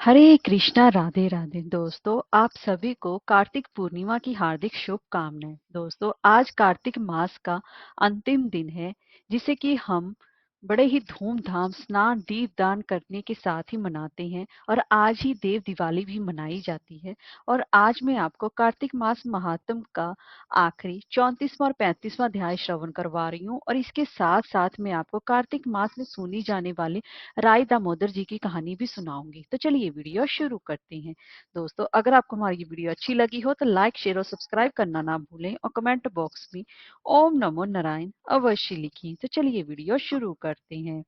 हरे कृष्णा राधे राधे। दोस्तों, आप सभी को कार्तिक पूर्णिमा की हार्दिक शुभकामनाएं। दोस्तों, आज कार्तिक मास का अंतिम दिन है, जिसे कि हम बड़े ही धूमधाम स्नान दीपदान करने के साथ ही मनाते हैं। और आज ही देव दिवाली भी मनाई जाती है। और आज मैं आपको कार्तिक मास महात्म का आखिरी 34वां और 35वां अध्याय श्रवण करवा रही हूँ। और इसके साथ साथ मैं आपको कार्तिक मास में सुनी जाने वाली राय दामोदर जी की कहानी भी सुनाऊंगी। तो चलिए वीडियो शुरू करते हैं। दोस्तों, अगर आपको हमारी ये वीडियो अच्छी लगी हो तो लाइक शेयर और सब्सक्राइब करना ना भूलें और कमेंट बॉक्स में ओम नमो नारायण अवश्य लिखें। तो चलिए वीडियो शुरू करते हैं।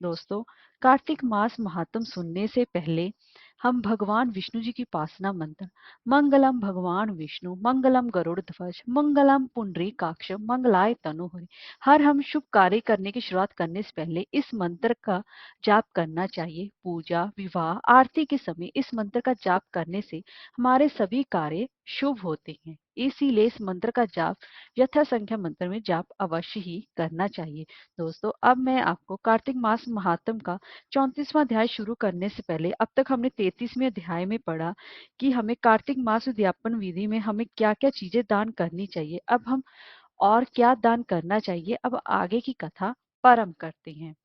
दोस्तों, कार्तिक मास महात्म सुनने से पहले हम भगवान विष्णु जी की उपासना मंत्र मंगलम भगवान विष्णु मंगलम गरुड़ ध्वज मंगलम पुंडरीकाक्ष मंगलाय तनोहरि हर हम शुभ कार्य करने की शुरुआत करने से पहले इस मंत्र का जाप करना चाहिए। पूजा विवाह आरती के समय इस मंत्र का जाप करने से हमारे सभी कार्य शुभ होते हैं। इसीलिए इस मंत्र का जाप यथा संख्या मंत्र में जाप अवश्य ही करना चाहिए। दोस्तों, अब मैं आपको कार्तिक मास महात्म का 34वां अध्याय शुरू करने से पहले अब तक हमने 33वें अध्याय में पढ़ा कि हमें कार्तिक मास उद्यापन विधि में हमें क्या क्या चीजें दान करनी चाहिए। अब हम और क्या दान करना चाहिए, अब आगे की कथा प्रारंभ करते हैं।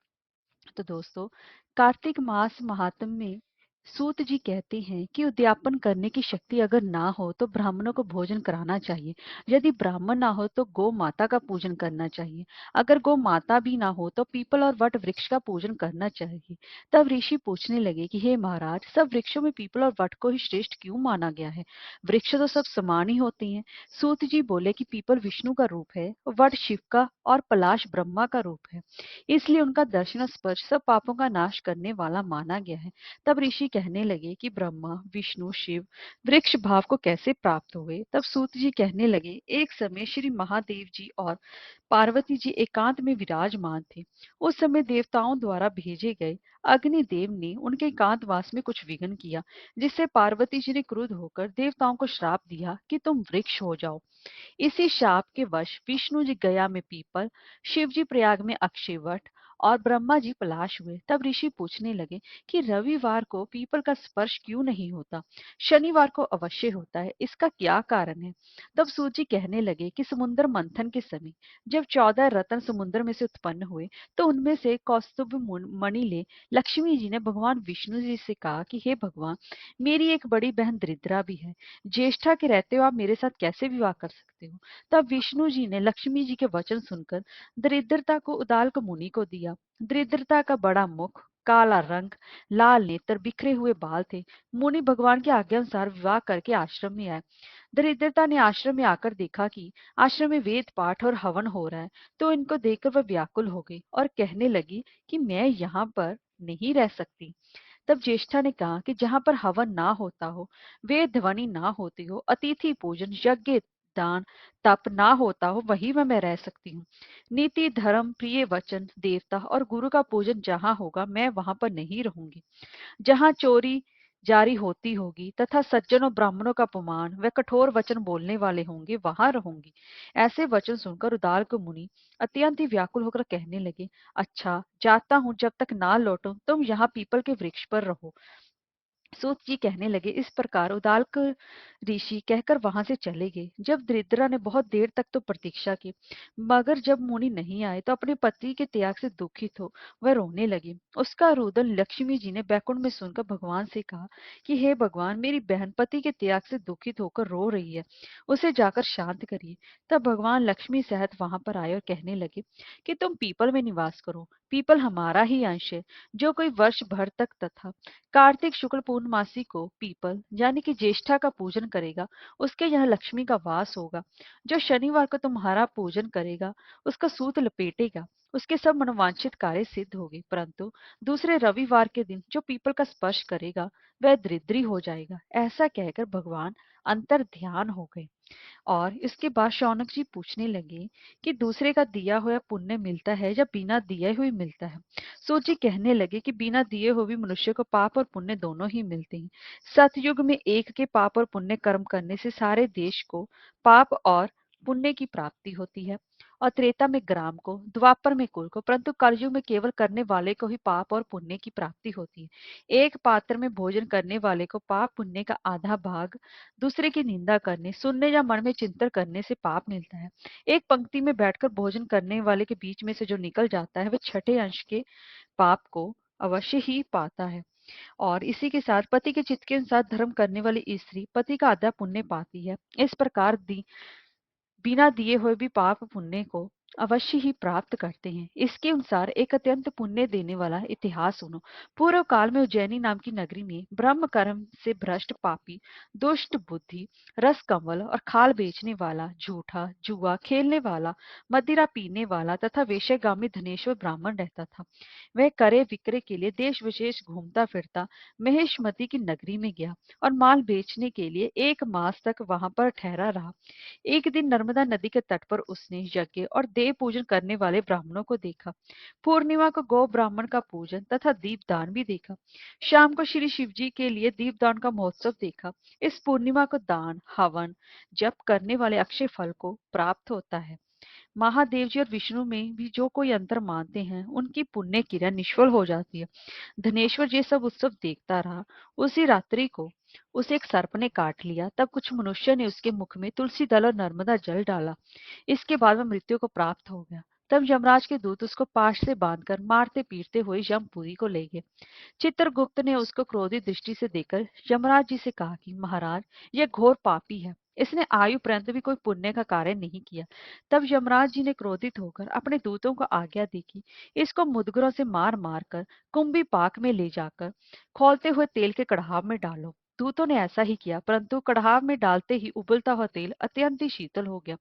तो दोस्तों, कार्तिक मास महात्म में सूत जी कहते हैं कि उद्यापन करने की शक्ति अगर ना हो तो ब्राह्मणों को भोजन कराना चाहिए। यदि ब्राह्मण ना हो तो गौ माता का पूजन करना चाहिए। अगर गौ माता भी ना हो तो पीपल और वट वृक्ष का पूजन करना चाहिए। तब ऋषि पूछने लगे कि हे महाराज, सब वृक्षों में पीपल और वट को ही श्रेष्ठ क्यों माना गया है? वृक्ष तो सब समान ही होते हैं। सूत जी बोले कि पीपल विष्णु का रूप है, वट शिव का और पलाश ब्रह्मा का रूप है, इसलिए उनका दर्शन और स्पर्श सब पापों का नाश करने वाला माना गया है। तब ऋषि कहने लगे कि ब्रह्मा विष्णु शिव वृक्ष भाव को कैसे प्राप्त हुए? तब सूत जी कहने लगे, एक समय श्री महादेव जी और पार्वती जी एकांत में विराजमान थे। उस समय देवताओं द्वारा भेजे गए अग्निदेव ने उनके एकांतवास में कुछ विघ्न किया, जिससे पार्वती जी ने क्रुद्ध होकर देवताओं को श्राप दिया कि तुम वृक्ष हो जाओ। इसी शाप के वश विष्णु जी गया में पीपल, शिव जी प्रयाग में अक्षयवट और ब्रह्मा जी पलाश हुए। तब ऋषि पूछने लगे कि रविवार को पीपल का स्पर्श क्यों नहीं होता, शनिवार को अवश्य होता है, इसका क्या कारण है? तब सूत कहने लगे कि समुद्र मंथन के समय जब 14 रत्न समुद्र में से उत्पन्न हुए तो उनमें से कौस्तुभ मणि ले लक्ष्मी जी ने भगवान विष्णु जी से कहा कि हे भगवान, मेरी एक बड़ी बहन दरिद्रा भी है, ज्येष्ठा के रहते हो आप मेरे साथ कैसे विवाह कर सकते हो? तब विष्णु जी ने लक्ष्मी जी के वचन सुनकर दरिद्रता को उदालक मुनि को दिया। दरिद्रता का बड़ा मुख, काला रंग, लाल नेत्र, बिखरे हुए बाल थे। मुनि भगवान की आज्ञा अनुसार विवाह करके आश्रम में आए। दरिद्रता ने आश्रम में आकर देखा कि आश्रम में वेद पाठ और हवन हो रहा है, तो इनको देखकर वह व्याकुल हो गई और कहने लगी कि मैं यहाँ पर नहीं रह सकती। तब ज्येष्ठा ने कहा कि जहाँ पर हवन ना होता हो, वेद ध्वनि ना होती हो, अतिथि पूजन यज्ञ दान तप ना होता हो, वहीं मैं रह सकती हूँ। नीति धर्म प्रिय वचन देवता और गुरु का पूजन जहाँ होगा मैं वहां पर नहीं रहूंगी। जहाँ चोरी जारी होती होगी तथा सज्जनों ब्राह्मणों का अपमान व कठोर वचन बोलने वाले होंगे, वहां रहूंगी। ऐसे वचन सुनकर उदालक मुनि अत्यंत ही व्याकुल होकर कहने लगे, अच्छा जाता हूँ, जब तक ना लौटूं तुम यहाँ पीपल के वृक्ष पर रहो। सूत जी कहने लगे। इस प्रकार उदालक ऋषि कहकर वहां से चले गए। जब दरिद्रा ने बहुत देर तक तो प्रतीक्षा की, मगर जब मुनि नहीं आए तो अपने पति के त्याग से दुखित हो वह रोने लगी। उसका रुदन लक्ष्मी जी ने बैकुंठ में सुनकर भगवान से कहा कि हे भगवान, मेरी बहन पति के त्याग से दुखित होकर रो रही है, उसे जाकर शांत करिए। तब भगवान लक्ष्मी सहित वहां पर आए और कहने लगे कि तुम पीपल में निवास करो। पीपल हमारा ही अंश है। जो कोई वर्ष भर तक तथा कार्तिक शुक्ल पूर्णमासी को पीपल यानी कि ज्येष्ठा का पूजन करेगा, उसके यहाँ लक्ष्मी का वास होगा। जो शनिवार को तुम्हारा पूजन करेगा, उसका सूत लपेटेगा, उसके सब मनोवांछित कार्य सिद्ध होंगे। परंतु दूसरे रविवार के दिन जो पीपल का स्पर्श करेगा वह दरिद्री हो जाएगा। ऐसा कहकर भगवान अंतर ध्यान हो गए। और इसके बाद शौनक जी पूछने लगे कि दूसरे का दिया हुआ पुण्य मिलता है या बिना दिए हुए मिलता है? सूत जी कहने लगे कि बिना दिए हुए भी मनुष्य को पाप और पुण्य दोनों ही मिलते हैं। सतयुग में एक के पाप और पुण्य कर्म करने से सारे देश को पाप और पुण्य की प्राप्ति होती है, और त्रेता में ग्राम को, द्वापर में कुल को, परंतु कलयुग में केवल करने वाले को ही पाप और पुण्य की प्राप्ति होती है। एक पात्र में भोजन करने वाले को पाप पुण्य का आधा भाग दूसरे की निंदा करने, सुनने या मन में चिंतन करने से पाप मिलता है। एक पंक्ति में बैठकर भोजन करने वाले के बीच में से जो निकल जाता है वह छठे अंश के पाप को अवश्य ही पाता है। और इसी के साथ पति के चित्त के अनुसार धर्म करने वाली स्त्री पति का आधा पुण्य पाती है। इस प्रकार बिना दिए हुए भी पाप पुण्य को अवश्य ही प्राप्त करते हैं। इसके अनुसार एक अत्यंत पुण्य देने वाला इतिहास सुनो। पूर्व काल में उज्जैनी नाम की नगरी में ब्रह्म कर्म से भ्रष्ट पापी, दुष्ट बुद्धि, रस कमल और खाल बेचने वाला, झूठा, जुआ खेलने वाला, मदिरा पीने वाला तथा वेश्यागामी धनेश्वर ब्राह्मण रहता था। वह करे विक्रय के लिए देश विशेष घूमता फिरता महेशमती की नगरी में गया और माल बेचने के लिए 1 मास तक वहां पर ठहरा रहा। एक दिन नर्मदा नदी के तट पर उसने यज्ञ और देव पूजन करने वाले ब्राह्मणों को देखा। पूर्णिमा को गौ ब्राह्मण का पूजन तथा दीपदान भी देखा। शाम को श्री शिव जी के लिए दीपदान का महोत्सव देखा। इस पूर्णिमा को दान, हवन, जप करने वाले अक्षय फल को प्राप्त होता है। महादेव जी और विष्णु में भी जो कोई अंतर मानते हैं उनकी पुण्य क्रिया निष्फल हो जाती है। धनेश्वर ये सब उत्सव देखता रहा। उसी रात्रि को उसे एक सर्प ने काट लिया। तब कुछ मनुष्य ने उसके मुख में तुलसी दल और नर्मदा जल डाला। इसके बाद वह मृत्यु को प्राप्त हो गया। तब यमराज के दूत उसको पाश से बांधकर मारते पीटते हुए यमपुरी को ले गए। चित्रगुप्त ने उसको क्रोधित दृष्टि से देखकर यमराज जी से कहा कि महाराज, यह घोर पापी है। इसने आयु पर्यंत भी कोई पुण्य का कार्य नहीं किया। तब यमराज जी ने क्रोधित होकर अपने दूतों को आज्ञा दी कि इसको मुदगरों से मार मार कर कुंभी पाक में ले जाकर खौलते हुए तेल के कड़ाह में डालो। दूतों ने ऐसा ही किया, परंतु कड़ाह में डालते ही उबलता हुआ तेल अत्यंत ही शीतल हो गया।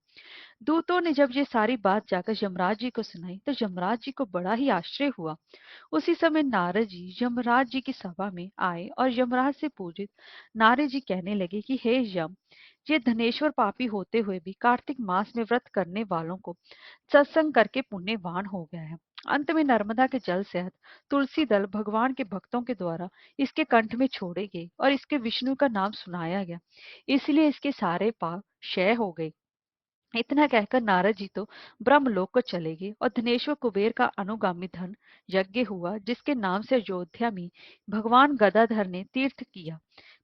दूतों ने जब ये सारी बात जाकर यमराज जी को सुनाई तो यमराज जी को बड़ा ही आश्चर्य हुआ। उसी समय नारद जी यमराज जी की सभा में आए और यमराज से पूजित नारद जी कहने लगे कि हे यम, ये धनेश्वर पापी होते हुए भी कार्तिक मास में व्रत करने वालों को सत्संग करके पुण्यवान हो गया है। अंत में नर्मदा के जल सहित तुलसी दल भगवान के भक्तों के द्वारा इसके कंठ में छोड़े गए और इसके विष्णु का नाम सुनाया गया। इसलिए इसके सारे पाप क्षय हो गए। इतना कहकर नारद जी तो ब्रह्मलोक को चले गए और धनेश्वर कुबेर का अनुगामी धन यज्ञ हुआ, जिसके नाम से अयोध्या में भगवान गदाधर ने तीर्थ किया।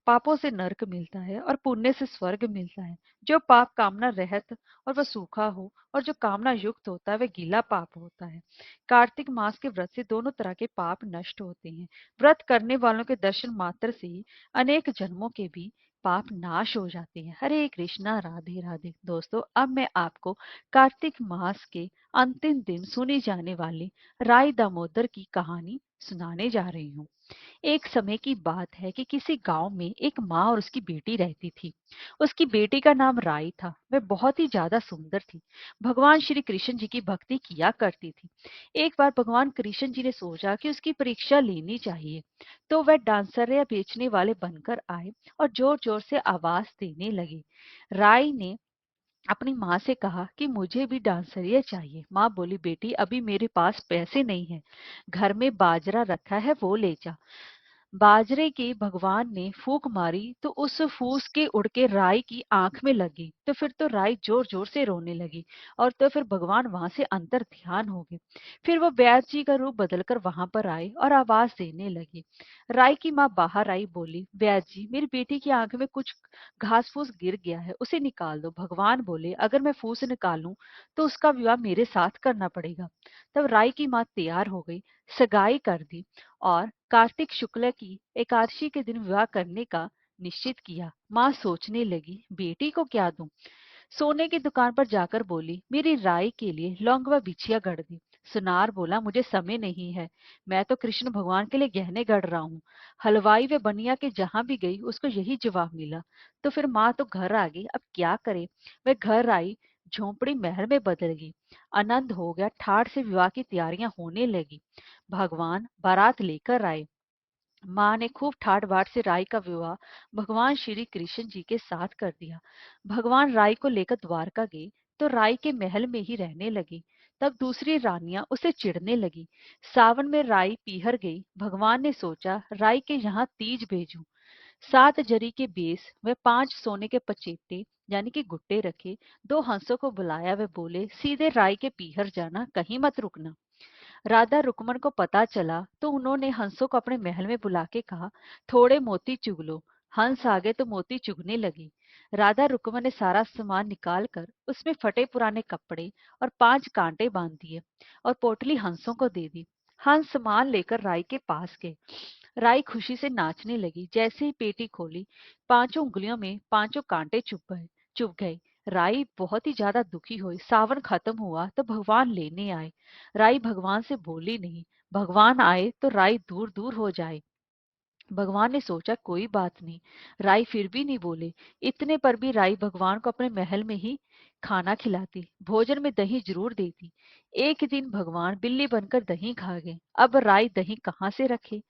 पापों से नरक मिलता है और पुण्य से स्वर्ग मिलता है। जो पाप कामना रहित और वह सूखा हो और जो कामना युक्त होता है वह गीला पाप होता है। कार्तिक मास के व्रत से दोनों तरह के पाप नष्ट होते हैं। व्रत करने वालों के दर्शन मात्र से ही अनेक जन्मों के भी पाप नाश हो जाते हैं। हरे कृष्णा, राधे राधे। दोस्तों, अब मैं आपको कार्तिक मास के अंतिम दिन सुनी जाने वाली राय दामोदर की कहानी सुनाने जा रही हूँ। एक समय की बात है कि किसी गांव में एक माँ और उसकी बेटी रहती थी। उसकी बेटी का नाम राई था। वह बहुत ही ज्यादा सुंदर थी। भगवान श्री कृष्ण जी की भक्ति किया करती थी। एक बार भगवान कृष्ण जी ने सोचा कि उसकी परीक्षा लेनी चाहिए, तो वह डांसर या बेचने वाले बनकर आए और जोर जोर से आवाज देने लगे। राई ने अपनी माँ से कहा कि मुझे भी डांसरिया चाहिए। माँ बोली, बेटी अभी मेरे पास पैसे नहीं है, घर में बाजरा रखा है वो ले जा। बाजरे के भगवान ने फूंक मारी तो उस फूस के उड़ के राई की आंख में लगी। तो फिर तो राई जोर जोर से रोने लगी और तो फिर भगवान वहां से अंतर ध्यान हो गए। फिर वो वैद्य जी का रूप बदलकर वहां पर आए और आवाज देने लगी। राई की माँ बाहर आई, बोली, वैद्य जी, मेरी बेटी की आंख में कुछ घास फूस गिर गया है, उसे निकाल दो। भगवान बोले, अगर मैं फूस निकालूं तो उसका विवाह मेरे साथ करना पड़ेगा। तब राई की माँ तैयार हो गई, सगाई कर दी और कार्तिक शुक्ल की एकादशी के दिन विवाह करने का निश्चित किया। माँ सोचने लगी, बेटी को क्या दूं? सोने की दुकान पर जाकर बोली, मेरी राई के लिए लौंग व बिछिया गढ़ दी। सुनार बोला, मुझे समय नहीं है, मैं तो कृष्ण भगवान के लिए गहने गढ़ रहा हूँ। हलवाई व बनिया के जहां भी गई उसको यही जवाब मिला। तो फिर माँ तो घर आ गई, अब क्या करे। वह घर आई, झोंपड़ी महल में बदल गई। आनंद हो गया, ठाठ से विवाह की तैयारियां होने लगी। भगवान बारात लेकर आए। माँ ने खूब ठाट बाट से राई का विवाह भगवान श्री कृष्ण जी के साथ कर दिया। भगवान राई को लेकर द्वारका गए तो राई के महल में ही रहने लगी। तब दूसरी रानियां उसे चिढ़ने लगी। सावन में राई पीहर गई। भगवान ने सोचा राई के यहाँ तीज भेजूं। 7 जरी के बेस व 5 सोने के पचेटे यानी कि गुट्टे रखे, 2 हंसों को बुलाया व बोले, सीधे राय के पीहर जाना, कहीं मत रुकना। राधा रुकमन को पता चला तो उन्होंने हंसों को अपने महल में बुला के कहा, थोड़े मोती चुग लो। हंस आ गए तो मोती चुगने लगे। राधा रुकमन ने सारा सामान निकाल कर उसमें फटे पुराने कपड़े और 5 कांटे बांध दिए और पोटली हंसों को दे दी। हंस सामान लेकर राई के पास गए। राई खुशी से नाचने लगी। जैसे ही पेटी खोली, पांचों उंगलियों में पांचों कांटे चुभ गए। राई बहुत ही ज्यादा दुखी हुई। सावन खत्म हुआ तो भगवान लेने आए। राई भगवान से बोली नहीं। भगवान आए तो राई दूर दूर हो जाए। भगवान ने सोचा कोई बात नहीं। राई फिर भी नहीं बोले। इतने पर भी राई भगवान को अपने महल में ही खाना खिलाती, भोजन में दही जरूर देती। एक दिन भगवान बिल्ली बनकर दही खा गए। अब राई दही कहाँ से रखे।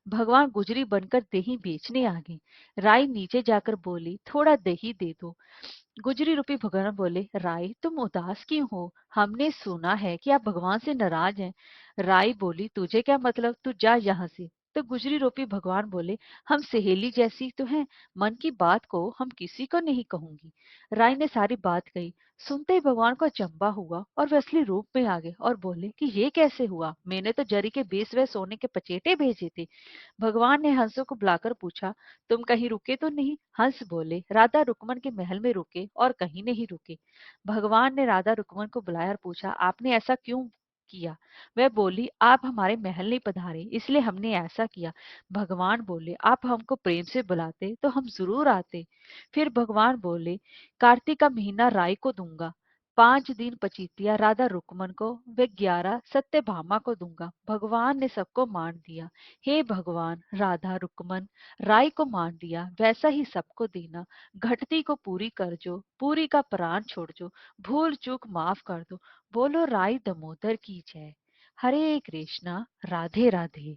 भगवान गुजरी बनकर दही बेचने आ गए। राई नीचे जाकर बोली, थोड़ा दही दे दो। गुजरी रूपी भगवान बोले, राई तुम उदास क्यों हो, हमने सुना है कि आप भगवान से नाराज हैं। राई बोली, तुझे क्या मतलब, तू जा यहाँ से। तो गुजरी रूपी भगवान बोले, हम सहेली जैसी तो हैं, मन की बात को हम किसी को नहीं कहूंगी। राय ने सारी बात कही। सुनते ही भगवान को अचंबा हुआ और वे असली रूप में आ गए और बोले कि ये कैसे हुआ, मैंने तो जरी के बेस व सोने के पचेटे भेजे थे। भगवान ने हंसों को बुलाकर पूछा, तुम कहीं रुके तो नहीं। हंस बोले, राधा रुकमन के महल में रुके और कहीं नहीं रुके। भगवान ने राधा रुकमन को बुलाया और पूछा, आपने ऐसा क्यों किया। वह बोली, आप हमारे महल नहीं पधारे इसलिए हमने ऐसा किया। भगवान बोले, आप हमको प्रेम से बुलाते तो हम जरूर आते। फिर भगवान बोले, कार्तिक का महीना राय को दूंगा, 5 दिन पचीतिया राधा रुकमन को व 11 सत्यभामा को दूंगा। भगवान ने सबको मान दिया। हे भगवान, राधा रुकमन राय को मान दिया, वैसा ही सबको देना। घटती को पूरी कर जो, पूरी का प्राण छोड़ जो, भूल चूक माफ कर दो। बोलो राय दमोदर की जय। हरे कृष्णा, राधे राधे।